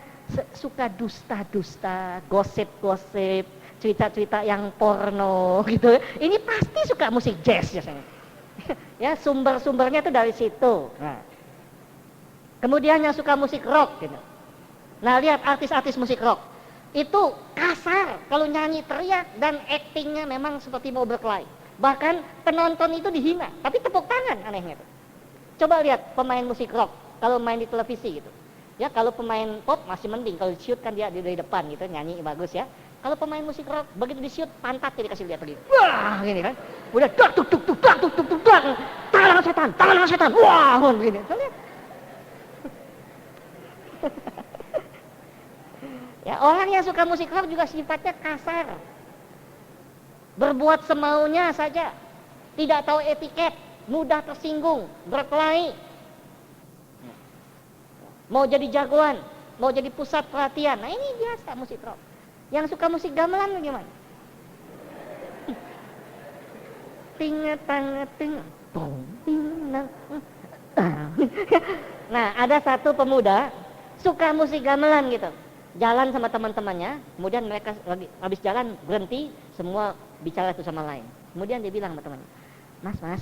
suka dusta-dusta, gosip-gosip, cerita-cerita yang porno gitu. Ini pasti suka musik jazz biasanya. Ya, sumber-sumbernya itu dari situ. Nah. Kemudian yang suka musik rock gitu. Nah, lihat artis-artis musik rock. Itu kasar kalau nyanyi teriak dan aktingnya memang seperti mau berkelahi. Bahkan penonton itu dihina, tapi tepuk tangan anehnya tuh. Coba lihat pemain musik rock kalau main di televisi gitu. Ya, kalau pemain pop masih mending, kalau shoot kan dia dari depan gitu, nyanyi bagus ya. Kalau pemain musik rock begitu di shoot pantatnya dikasih lihat lagi. Wah, gini kan. Udah dak tuk tuk tuk dak tuk tuk tuk dak. Tangan setan. Wah, gini. Lihat. Ya, orang yang suka musik rock juga sifatnya kasar. Berbuat semaunya saja. Tidak tahu etiket, mudah tersinggung, berkelahi. Mau jadi jagoan, mau jadi pusat perhatian. Nah, ini biasa musik rock. Yang suka musik gamelan gimana? Nah, ada satu pemuda suka musik gamelan gitu. Jalan sama teman-temannya, kemudian mereka lagi habis jalan berhenti, semua bicara satu sama lain. Kemudian dia bilang sama temannya, Mas,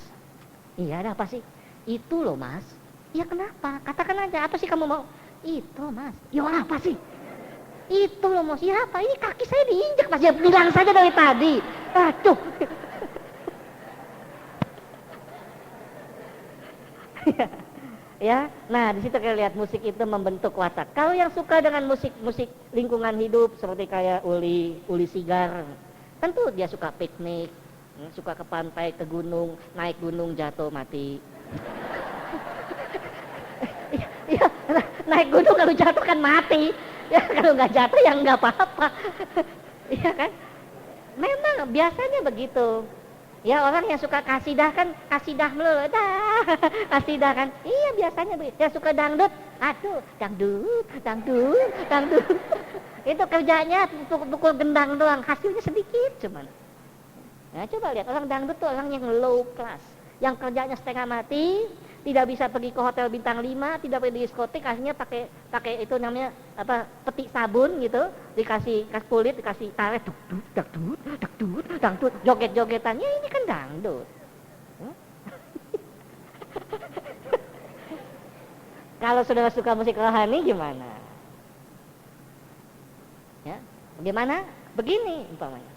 iya ada apa sih? Itu loh Mas. Iya kenapa? Katakan aja, apa sih kamu mau? Itu Mas. Ya apa sih? Itu loh Mas. Ya apa? Ini kaki saya diinjak Mas. Ya bilang saja dari tadi. Aduh. Ya, nah di situ kita lihat musik itu membentuk watak. Kalau yang suka dengan musik lingkungan hidup seperti kayak Uli Sigar, tentu dia suka piknik, suka ke pantai, ke gunung, naik gunung jatuh mati. Iya, naik gunung kalau jatuh kan mati. Ya kalau nggak jatuh ya nggak apa-apa. Iya kan? Memang biasanya begitu. Ya orang yang suka kasidah kan kasidah melulu, kasidah kan. Iya biasanya begitu. Yang suka dangdut, aduh dangdut. Itu kerjanya pukul gendang doang, hasilnya sedikit cuman. Nah coba lihat orang dangdut tuh orang yang low class, yang kerjanya setengah mati, tidak bisa pergi ke hotel bintang 5, tidak pergi di diskotik, akhirnya pakai itu namanya apa peti sabun gitu, dikasih kulit, dikasih tarik, dangdut, joget-jogetannya ini kan dangdut. Kalau saudara suka musik rohani gimana? Ya, bagaimana? Begini umpamanya.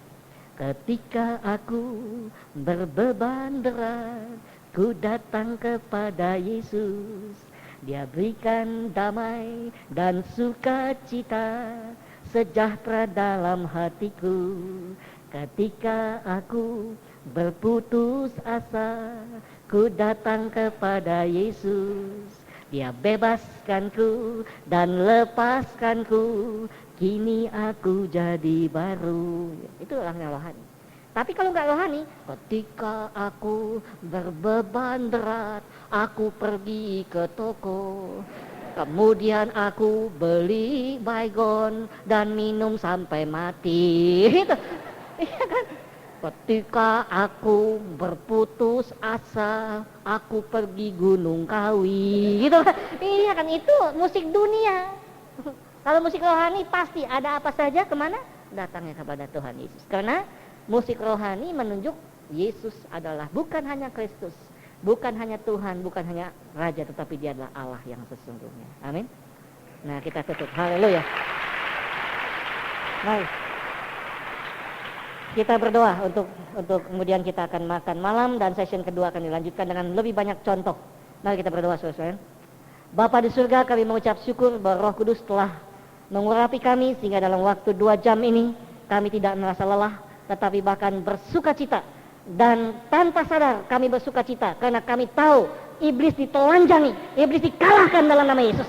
Ketika aku berbeban berat, ku datang kepada Yesus Dia berikan damai dan sukacita, sejahtera dalam hatiku. Ketika aku berputus asa, ku datang kepada Yesus. Dia bebaskanku dan lepaskanku, kini aku jadi baru. Itu orangnya rohani. Tapi kalau nggak rohani, ketika aku berbeban berat, aku pergi ke toko, kemudian aku beli baygon dan minum sampai mati. Iya kan? Ketika aku berputus asa, aku pergi Gunung Kawi, gitu kan? Iya kan, itu musik dunia. Kalau musik rohani pasti ada apa saja, kemana? Datangnya kepada Tuhan Yesus. Karena musik rohani menunjuk Yesus adalah bukan hanya Kristus, bukan hanya Tuhan, bukan hanya Raja, tetapi Dia adalah Allah yang sesungguhnya. Amin. Nah, kita tutup. Haleluya. Baik. Kita berdoa untuk kemudian kita akan makan malam, dan session kedua akan dilanjutkan dengan lebih banyak contoh. Mari kita berdoa, saudara-saudara. Bapa di surga, kami mengucap syukur bahwa Roh Kudus telah mengurapi kami sehingga dalam waktu 2 jam ini kami tidak merasa lelah, tetapi bahkan bersukacita. Dan tanpa sadar kami bersukacita karena kami tahu iblis ditelanjangi, iblis dikalahkan dalam nama Yesus,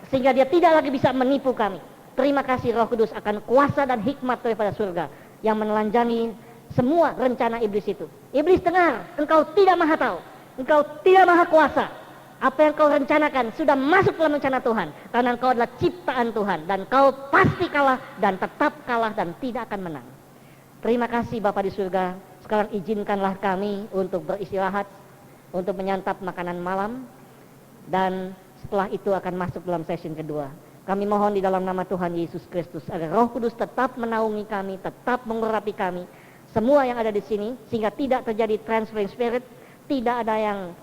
sehingga dia tidak lagi bisa menipu kami. Terima kasih Roh Kudus akan kuasa dan hikmat daripada surga yang menelanjangi semua rencana iblis itu. Iblis dengar, engkau tidak maha tahu, engkau tidak maha kuasa. Apa yang kau rencanakan sudah masuk dalam rencana Tuhan, karena engkau adalah ciptaan Tuhan, dan kau pasti kalah dan tetap kalah dan tidak akan menang. Terima kasih Bapa di surga. Sekarang izinkanlah kami untuk beristirahat, untuk menyantap makanan malam, dan setelah itu akan masuk dalam session kedua. Kami mohon di dalam nama Tuhan Yesus Kristus agar Roh Kudus tetap menaungi kami, tetap mengurapi kami, semua yang ada di sini, sehingga tidak terjadi transferring spirit, tidak ada yang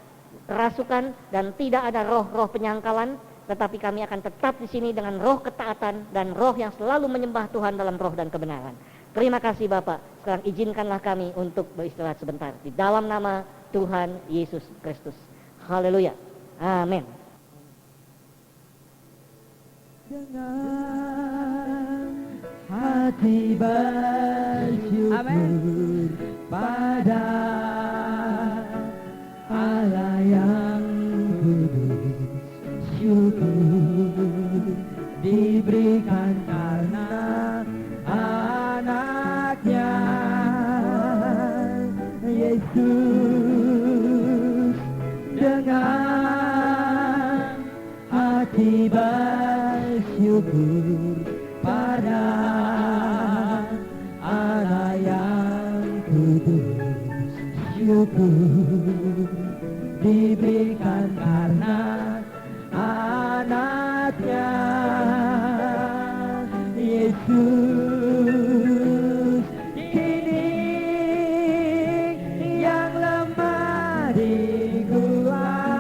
kerasukan, dan tidak ada roh-roh penyangkalan, tetapi kami akan tetap di sini dengan roh ketaatan dan roh yang selalu menyembah Tuhan dalam roh dan kebenaran. Terima kasih Bapak. Sekarang izinkanlah kami untuk beristirahat sebentar di dalam nama Tuhan Yesus Kristus. Haleluya. Amin. Dengan hati bersyukur pada Allah yang kudus, syukur diberikan karena anaknya Yesus. Dengan hati bersyukur pada Allah yang kudus, syukur diberikan karena anaknya Yesus. Kini yang lemah dikuatkan,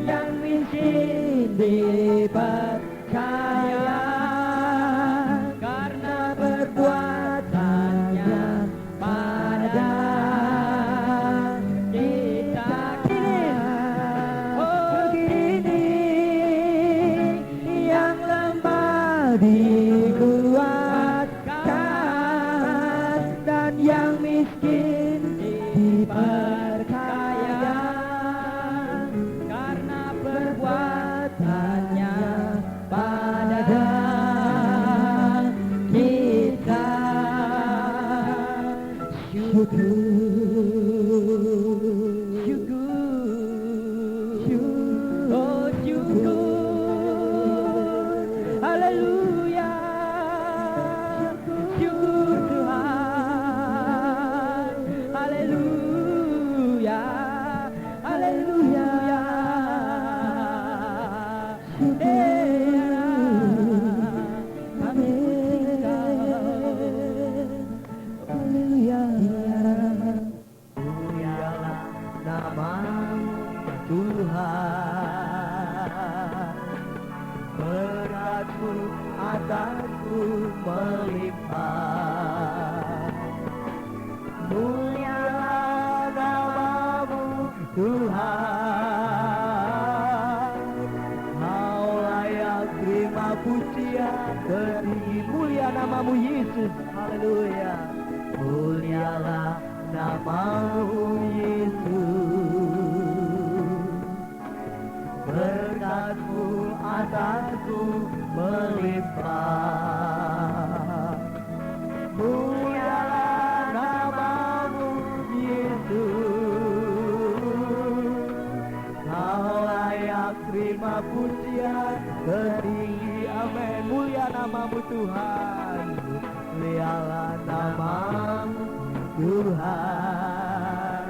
yang miskin diperkaya karena perbuatannya pada kita. Kini yang lemah dikuatkan dan yang miskin diperkaya karena perbuatannya pada kita. Syukur, oh syukur, haleluya, syukur Tuhan, haleluya, haleluya, amin, haleluya. Mulialah nama Tuhan, berkat-Mu atasku melimpah. Mulialah nama-Mu Tuhan. Kau layak terima pujian, tertinggi mulia namamu Yesus. Haleluya. Mulialah namamu Yesus. Berkat-Mu atasku melimpah. Mulialah namamu Yesus. Kau layak terima pujian, tertinggi, amin. Mulia namamu Tuhan. Mulialah namamu Tuhan.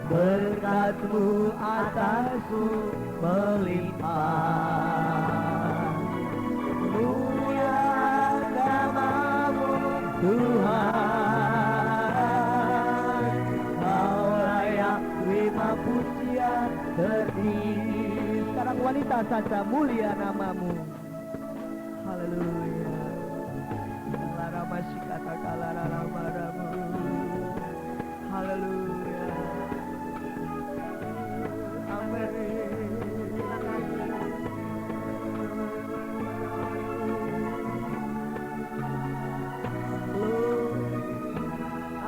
Berkat-Mu atasku melimpah. Mulia namamu Tuhan. Kau layak terima pujian, tertinggi. Sekarang wanita saja, mulia namamu. Haleluya. Laramashi kata kala ramadamu. Haleluya. Amin.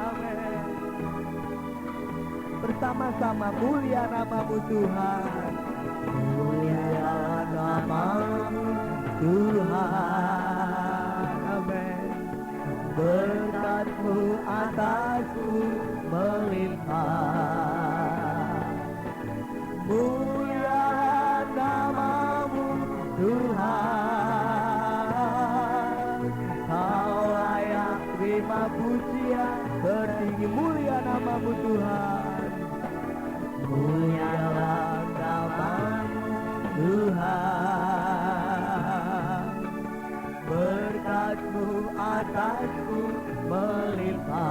Amin. Bersama-sama mulia namamu Tuhan. Mulia namamu Tuhan. Amin. Berkat-Mu atasku melimpah. Mulia namamu Tuhan. Kau layak terima pujian, tertinggi mulia namamu Tuhan. Mulialah namamu Tuhan. Berkat-Mu atasku melimpah.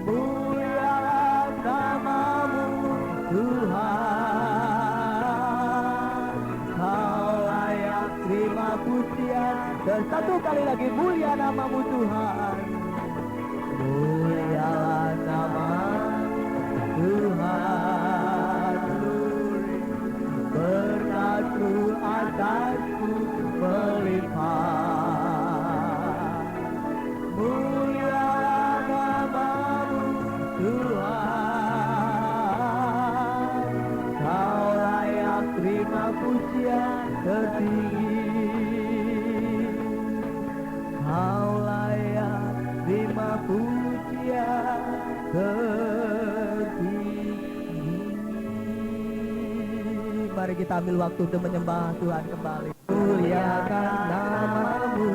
Mulialah namamu Tuhan. Kau layak terima pujian, dan satu kali lagi mulia namamu Tuhan. Mulialah namamu Tuhan. Berkat-Mu atasku melimpah. Mulia namamu Tuhan. Kau layak terima pujian, tertinggi. Kau layak terima pujian, tertinggi. Mari kita ambil waktu untuk menyembah Tuhan kembali. Muliakan namamu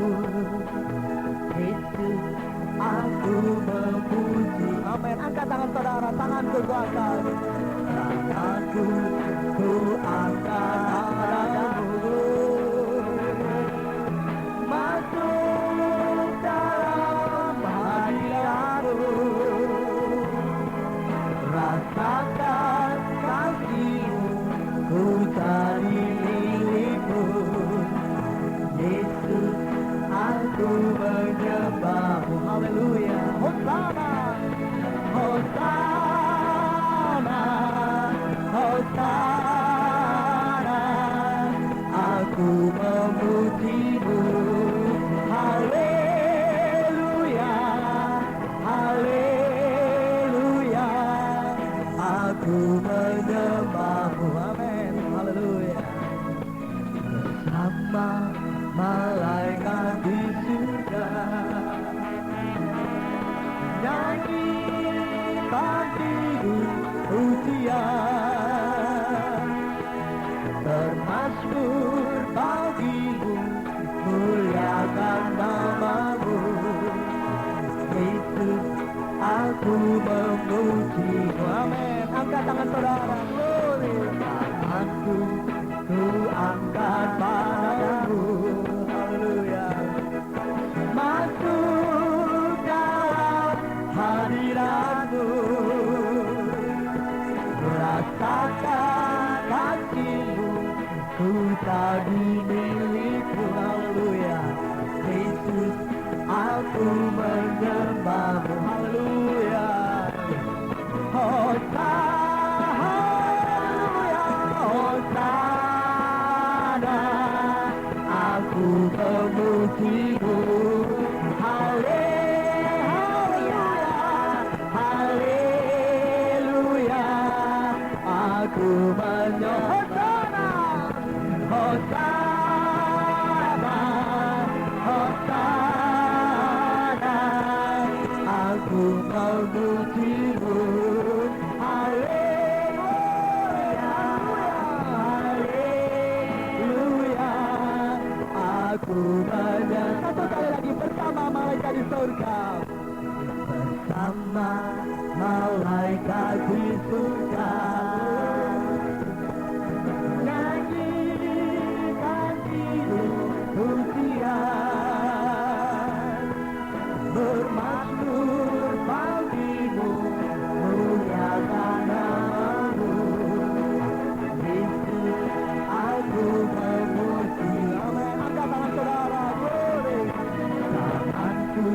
Yesus, aku memuji. Amin. Angkat tangan saudara, tangan berkuasa. Tanganku ku angkat padamu. Masuk dalam hadirat-Mu. Rasakan kasih-Mu, ku jadi milik-Mu. Yesus, aku menyembah-Mu. Haleluya. Hosana, Hosana, Hosana. Aku memuji-Mu. Haleluya, haleluya. Aku menyembah-Mu. Amin. Haleluya. Bersama malaikat di surga, nyanyi bagimu pujian, termasuk bagimu muliakan namamu. Yesus, aku memuji-Mu. Amin. Angkat tangan saudara. Glory. Tanganku ku angkat padamu. Haleluya. Masuk dalam hadirat-Mu. Rasakan kasih-Mu, ku jadi milik-Mu. Haleluya. Yesus, aku menyembah-Mu. Haleluya. Hosana, aku memujimu. Haleluya, haleluya, aku menyembah. Hosana, Hosana, aku memujimu. Haleluya, haleluya, aku menyembah. Satu kali lagi bersama malaikat di surga. Bersama malaikat di surga. Nyanyikan pujian, bermasmur bagimu, muliakan namamu. Yesus, aku memuji. Amin. Angkat tangan saudara, boleh. Tanganku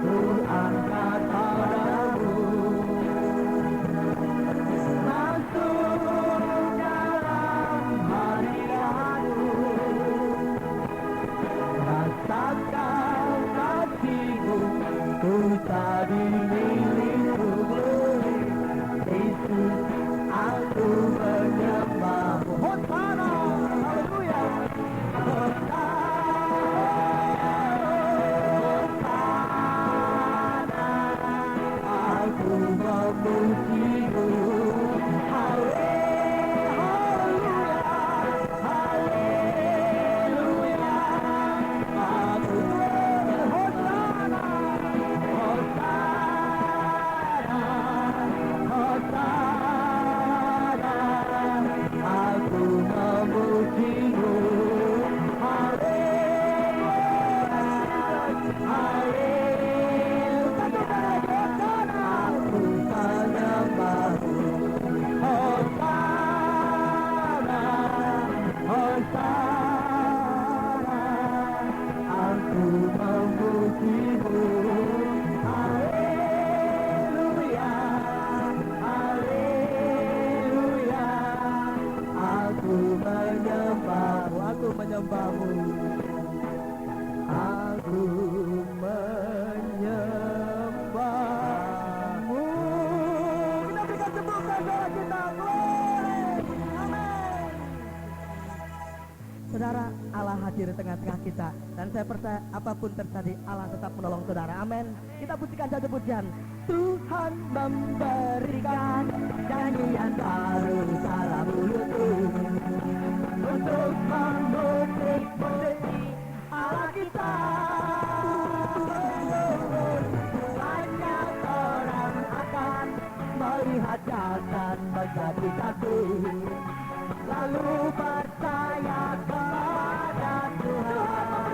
kuangkat padamu. Masuk dalam hadiratmu. Rasakan kasihmu, ku tadi milikmu. Yesus, aku menyembahmu. Hosana, haleluya. Hosana, aku memujimu. Haleluya, haleluya, aku Hosana, Hosana, Hosana, aku memujimu. Haleluya, haleluya, aku menyembahmu. Hosana, Hosana, aku memujimu. Haleluya, haleluya, aku menyembahmu. Aku menyembahmu. Aku menyembahmu. Kita berikan tepuk tangan kita. Glory. Amin. Saudara, Allah hadir di tengah-tengah kita. Dan saya percaya apapun terjadi, Allah tetap menolong saudara. Amin. Kita pujikan satu pujian. Tuhan memberikan nyanyian baru dalam mulutku, untuk memuji-muji Allah kita. Banyak orang akan melihat dan menjadi satu, lalu percaya kepada Tuhan.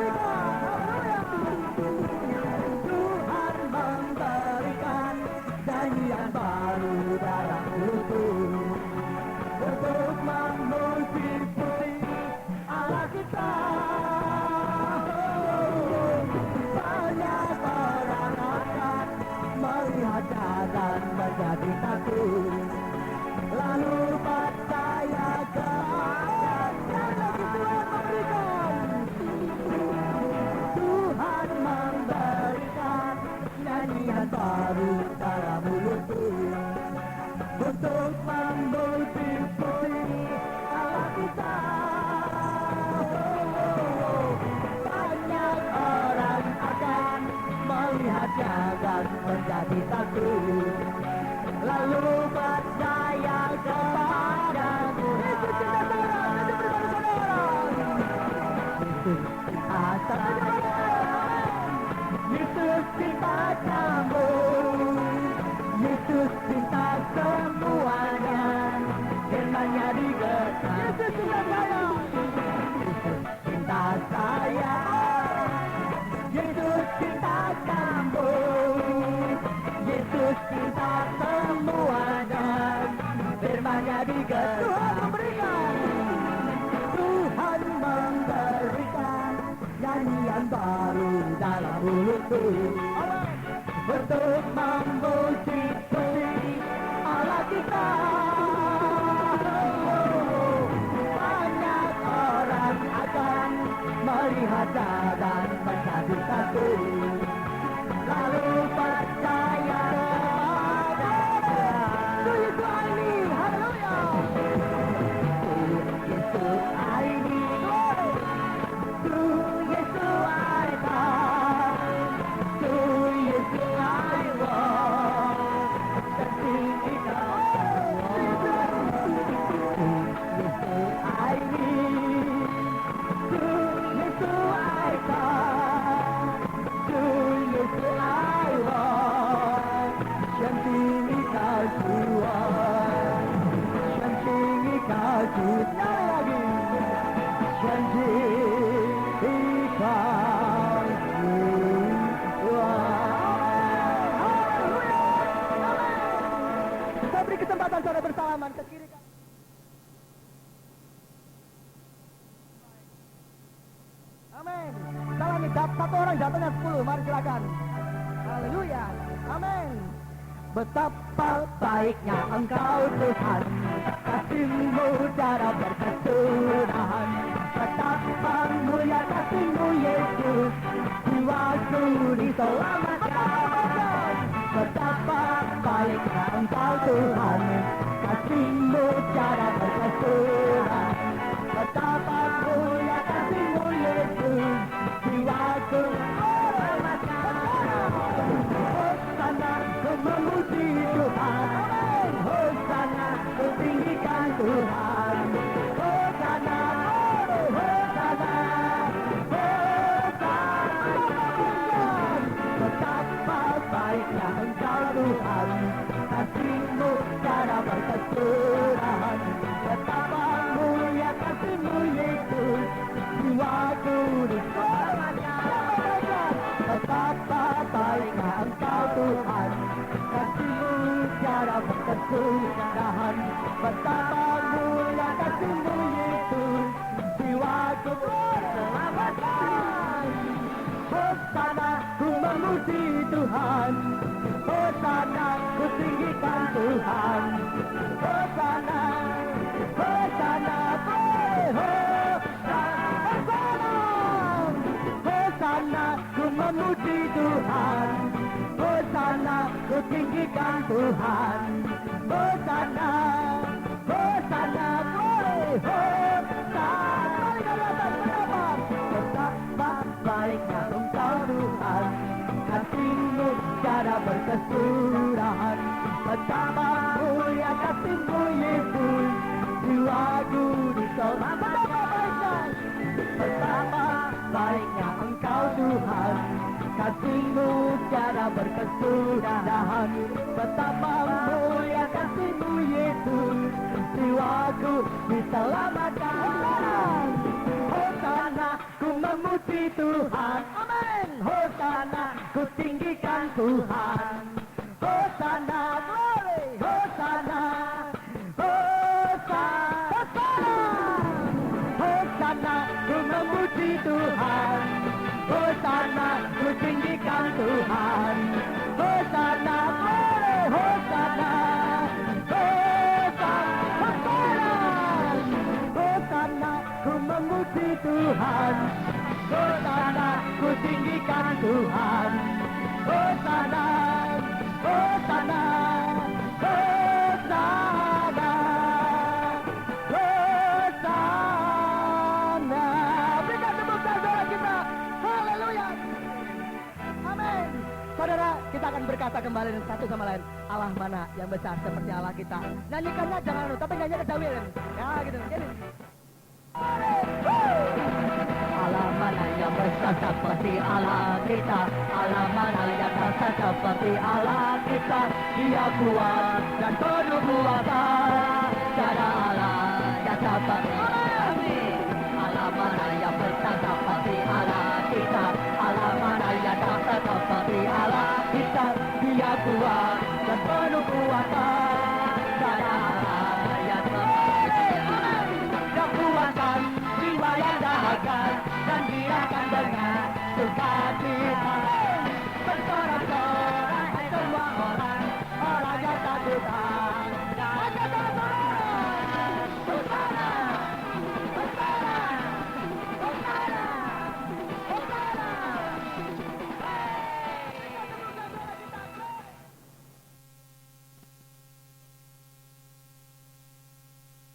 Tuhan memberikan nyanyian baru dalam mulutku, untuk memuji-muji Allah kita. Banyak orang akan melihat dan menjadi satu, lalu percaya kepada Tuhan memberikan nyanyian baru dalam mulutku, untuk memuji-muji Allah kita. Banyak orang akan melihatnya dan menjadi satu, lalu percaya kepada Tuhan. Yesus cinta kamu, Yesus cinta semuanya, firman-Nya digelar. Yesus cinta saya, Yesus cinta saya, Yesus cinta kamu, Yesus cinta semuanya, firman-Nya digelar. Tuhan memberikan, Tuhan memberikan nyanyian baru dalam mulutku, untuk memuji-muji Allah kita. aku, lalu percaya kepada To Yesus I need, haleluya. To Yesus I need, to Yesus I come, to Yesus I walk, tertinggi kau semua. To Yesus I need, to Yesus I come, to Yesus I walk, yang tinggi kau Tuhan, yang tinggi kau Tuhan lagi, yang tinggi kau Tuhan. Saya beri kesempatan saudara bersalaman ke kiri kanan. Amin. Salami, satu orang jatuhnya 10. Mari silakan. Haleluya. Amin. Betapa baiknya Engkau Tuhan, kasih-Mu cara berkesudahan. Betapa mulia kasih-Mu Yesus, jiwaku diselamatkan. Betapa baiknya Engkau Tuhan, kasih-Mu cara berkesudahan. Betapa mulia kasih-Mu Yesus, jiwaku diselamatkan. Hosana, ku memuji Tuhan. Hosana, ku tinggikan Tuhan. Hosana, Hosana, Hosana. Betapa baiknya Engkau Tuhan, kasih-Mu cara berkesudahan. Betapa mulia kasih-Mu Yesus, jiwaku diselamatkan. Betapa baiknya Engkau Tuhan, kasih-Mu cara berkesudahan. Betapa mulia kasih-Mu Yesus, jiwaku diselamatkan. Hosana, ku memuji Tuhan. Hosana, ku tinggikan Tuhan. Hosana, Hosana, Hosana, Hosana, ku memuji Tuhan. Hosana, ku tinggikan Tuhan. Hosana, Hosana, Hosana. Betapa baiknya Engkau Tuhan, kasih-Mu cara berkesudahan. Betapa mulia kasih-Mu Yesus, jiwaku diselamatkan. Betapa baiknya Engkau Tuhan, kasih-Mu cara berkesudahan. Betapa mulia kasih-Mu Yesus, jiwaku diselamatkan. Hosana, ku memuji Tuhan. Amin. Hosana, ku tinggikan Tuhan. Hosana, glory. Hosana, Hosana, Hosana, ku memuji Tuhan. Hosana, ku tinggikan Tuhan. Hosana, glory. Hosana, Hosana, Hosana, ku memuji Tuhan. Hosana, ku tinggikan Tuhan. Hosana, Hosana, Hosana, Hosana. Berikan tepuk tangan saudara kita. Haleluya. Amin. Saudara, kita akan berkata kembali satu sama lain. Allah mana yang besar seperti Allah kita. Nyanyikannya jangan anu, tapi nyanyikan kedawilan. Ya gitu. Jadi. Allah mana yang besar seperti Allah kita. Allah mana yang besar seperti Allah kita. Dia kuat dan penuh kuasa. Cara Allah yang seperti Amin. Allah mana yang besar seperti Allah kita. Allah mana yang besar seperti Allah kita. Dia kuat dan penuh kuasa.